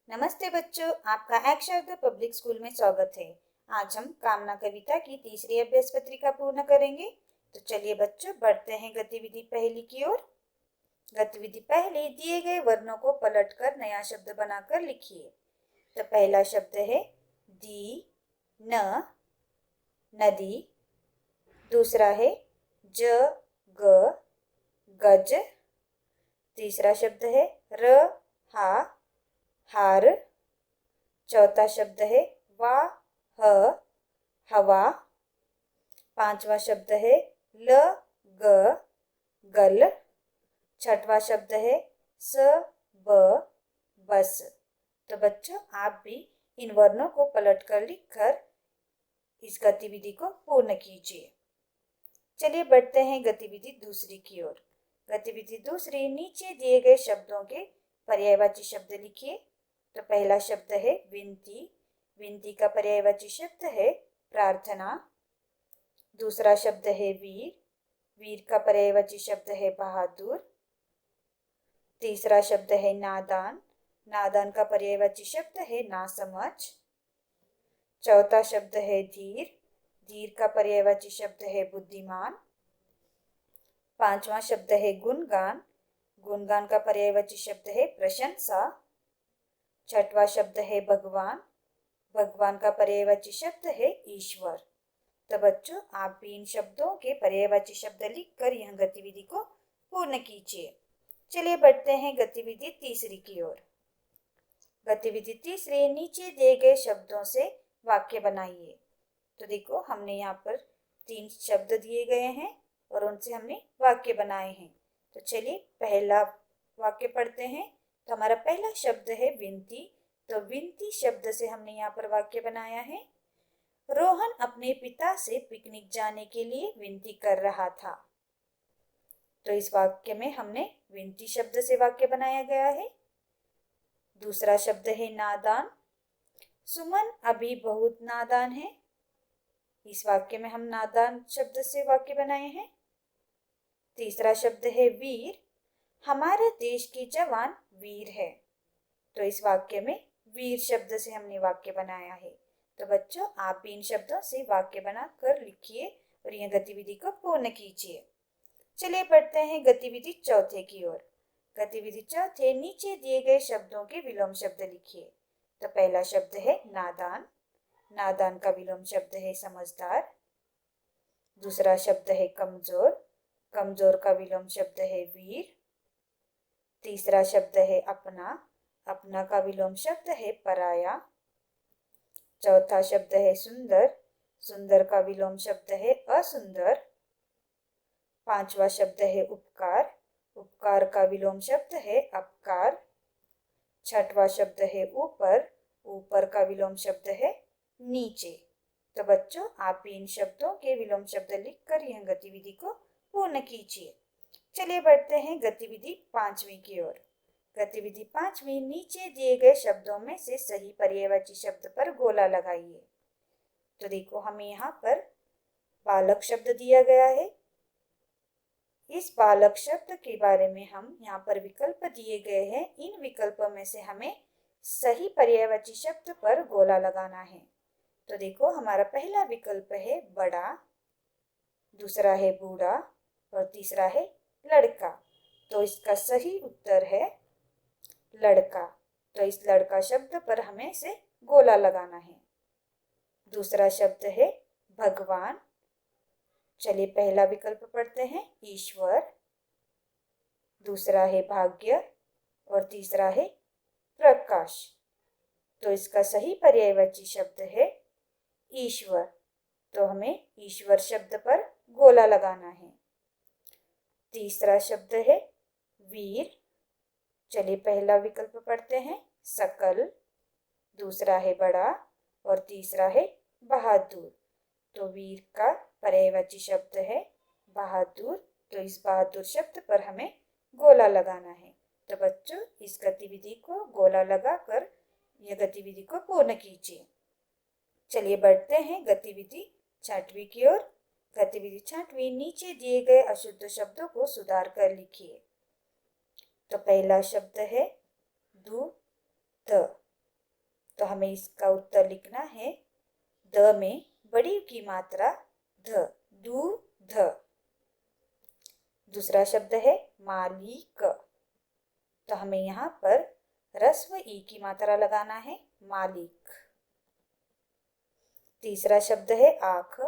नमस्ते बच्चों, आपका एक शब्द पब्लिक स्कूल में स्वागत है। आज हम कामना कविता की तीसरी अभ्यास पत्रिका पूर्ण करेंगे। तो चलिए बच्चों, बढ़ते हैं गतिविधि पहली की ओर। गतिविधि पहली, दिए गए वर्णों को पलटकर नया शब्द बनाकर लिखिए। तो पहला शब्द है दी न नदी। दूसरा है ज ग गज। तीसरा शब्द है र हा हार। चौथा शब्द है वाह हवा। पांचवा शब्द है ल ग गल। छठवां शब्द है स ब बस। तो बच्चों, आप भी इन वर्णों को पलटकर लिखकर इस गतिविधि को पूर्ण कीजिए। चलिए बढ़ते हैं गतिविधि दूसरी की ओर। गतिविधि दूसरी, नीचे दिए गए शब्दों के पर्यायवाची शब्द लिखिए। तो पहला शब्द है विनती। विनती का पर्यायवाची शब्द है प्रार्थना। दूसरा शब्द है वीर। वीर का पर्यायवाची शब्द है बहादुर। तीसरा शब्द है नादान। नादान का पर्यायवाची शब्द है नासमझ। चौथा शब्द है धीर। धीर का पर्यायवाची शब्द है बुद्धिमान। पांचवा शब्द है गुणगान। गुणगान का पर्यायवाची शब्द है प्रशंसा। छठवां शब्द है भगवान। भगवान का पर्यायवाची शब्द है ईश्वर। तो बच्चों, आप भी इन शब्दों के पर्यायवाची शब्द लिखकर यह गतिविधि को पूर्ण कीजिए। चलिए बढ़ते हैं गतिविधि तीसरी की ओर। गतिविधि तीसरी, नीचे दिए गए शब्दों से वाक्य बनाइए। तो देखो, हमने यहाँ पर 3 शब्द दिए गए हैं और उनसे हमने वाक्य बनाए हैं। तो चलिए पहला वाक्य पढ़ते हैं। तो हमारा पहला शब्द है विनती। तो विनती शब्द से हमने यहाँ पर वाक्य बनाया है। रोहन अपने पिता से पिकनिक जाने के लिए विनती कर रहा था। तो इस वाक्य में हमने विनती शब्द से वाक्य बनाया गया है। दूसरा शब्द है नादान। सुमन अभी बहुत नादान है। इस वाक्य में हम नादान शब्द से वाक्य बनाए हैं। तीसरा शब्द है वीर। हमारे देश के जवान वीर है। तो इस वाक्य में वीर शब्द से हमने वाक्य बनाया है। तो बच्चों, आप भी इन शब्दों से वाक्य बनाकर लिखिए और यह गतिविधि को पूर्ण कीजिए। चलिए बढ़ते हैं गतिविधि चौथे की ओर। गतिविधि चौथे, नीचे दिए गए शब्दों के विलोम शब्द लिखिए। तो पहला शब्द है नादान। नादान का विलोम शब्द है समझदार। दूसरा शब्द है कमजोर। कमजोर का विलोम शब्द है वीर। तीसरा शब्द है अपना। अपना का विलोम शब्द है पराया। चौथा शब्द है सुंदर। सुंदर का विलोम शब्द है असुंदर। पांचवा शब्द है उपकार। उपकार का विलोम शब्द है अपकार। छठवां शब्द है ऊपर। ऊपर का विलोम शब्द है नीचे। तो बच्चों, आप भी इन शब्दों के विलोम शब्द लिखकर यह गतिविधि को पूर्ण कीजिए। चलिए बढ़ते हैं गतिविधि पांचवी की ओर। गतिविधि पांचवी, नीचे दिए गए शब्दों में से सही पर्यायवाची शब्द पर गोला लगाइए। तो देखो, हमें यहाँ पर बालक शब्द दिया गया है। इस बालक शब्द के बारे में हम यहाँ पर विकल्प दिए गए हैं। इन विकल्पों में से हमें सही पर्यायवाची शब्द पर गोला लगाना है। तो देखो, हमारा पहला विकल्प है बड़ा। दूसरा है बूढ़ा और तीसरा है लड़का। तो इसका सही उत्तर है लड़का। तो इस लड़का शब्द पर हमें से गोला लगाना है। दूसरा शब्द है भगवान। चलिए पहला विकल्प पढ़ते हैं ईश्वर। दूसरा है भाग्य और तीसरा है प्रकाश। तो इसका सही पर्यायवाची शब्द है ईश्वर। तो हमें ईश्वर शब्द पर गोला लगाना है। तीसरा शब्द है वीर। चलिए पहला विकल्प पढ़ते हैं सकल। दूसरा है बड़ा और तीसरा है बहादुर। तो वीर का पर्यायवाची शब्द है बहादुर। तो इस बहादुर शब्द पर हमें गोला लगाना है। तो बच्चों, इस गतिविधि को गोला लगाकर यह गतिविधि को पूर्ण कीजिए। चलिए बढ़ते हैं गतिविधि छठवीं की ओर। गतिविधि छठवीं, नीचे दिए गए अशुद्ध शब्दों को सुधार कर लिखिए। तो पहला शब्द है दूध। तो हमें इसका उत्तर लिखना है द में बड़ी की मात्रा ध, दूध। दूसरा शब्द है मालिक, तो हमें यहाँ पर ह्रस्व ई की मात्रा लगाना है मालिक। तीसरा शब्द है आँख,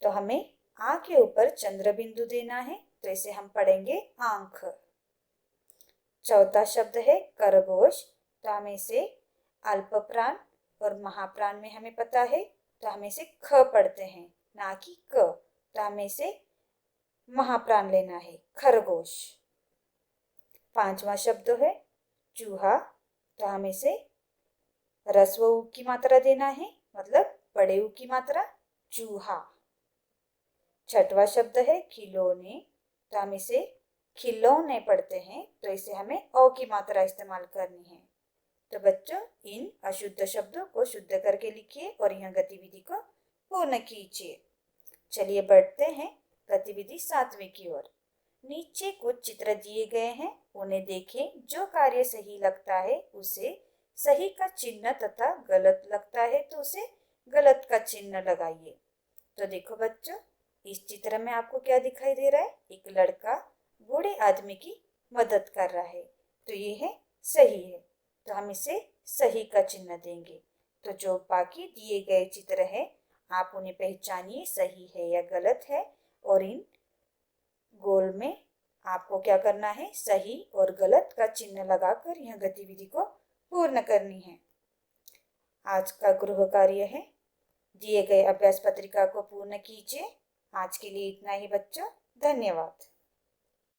तो हमें आ के ऊपर चंद्र बिंदु देना है, तो इसे हम पढ़ेंगे आंख। चौथा शब्द है खरगोश, तो हमें इसे अल्प प्राण और महाप्राण में हमें पता है, तो हमें इसे ख पढ़ते हैं ना कि क, तो हमें इसे महाप्राण लेना है खरगोश। पांचवा शब्द है चूहा, तो हमें इसे ह्रस्व उ की मात्रा देना है, मतलब बड़े उ की मात्रा चूहा। छठवा शब्द है खिलौने, तो हम इसे खिलौने पढ़ते हैं, तो इसे हमें औ की मात्रा इस्तेमाल करनी है। तो बच्चों इन अशुद्ध शब्दों को शुद्ध करके लिखिए और यह गतिविधि को पूर्ण कीजिए। चलिए बढ़ते हैं गतिविधि 7वीं की ओर। नीचे कुछ चित्र दिए गए हैं, उन्हें देखें। जो कार्य सही लगता है उसे सही का चिन्ह तथा गलत लगता है तो उसे गलत का चिन्ह लगाइए। तो देखो बच्चों, इस चित्र में आपको क्या दिखाई दे रहा है? एक लड़का बूढ़े आदमी की मदद कर रहा है, तो ये है सही है, तो हम इसे सही का चिन्ह देंगे। तो जो बाकी दिए गए चित्र है आप उन्हें पहचानिए सही है या गलत है, और इन गोल में आपको क्या करना है? सही और गलत का चिन्ह लगाकर यह गतिविधि को पूर्ण करनी है। आज का गृह कार्य है, दिए गए अभ्यास पत्रिका को पूर्ण कीजिए। आज के लिए इतना ही बच्चों, धन्यवाद।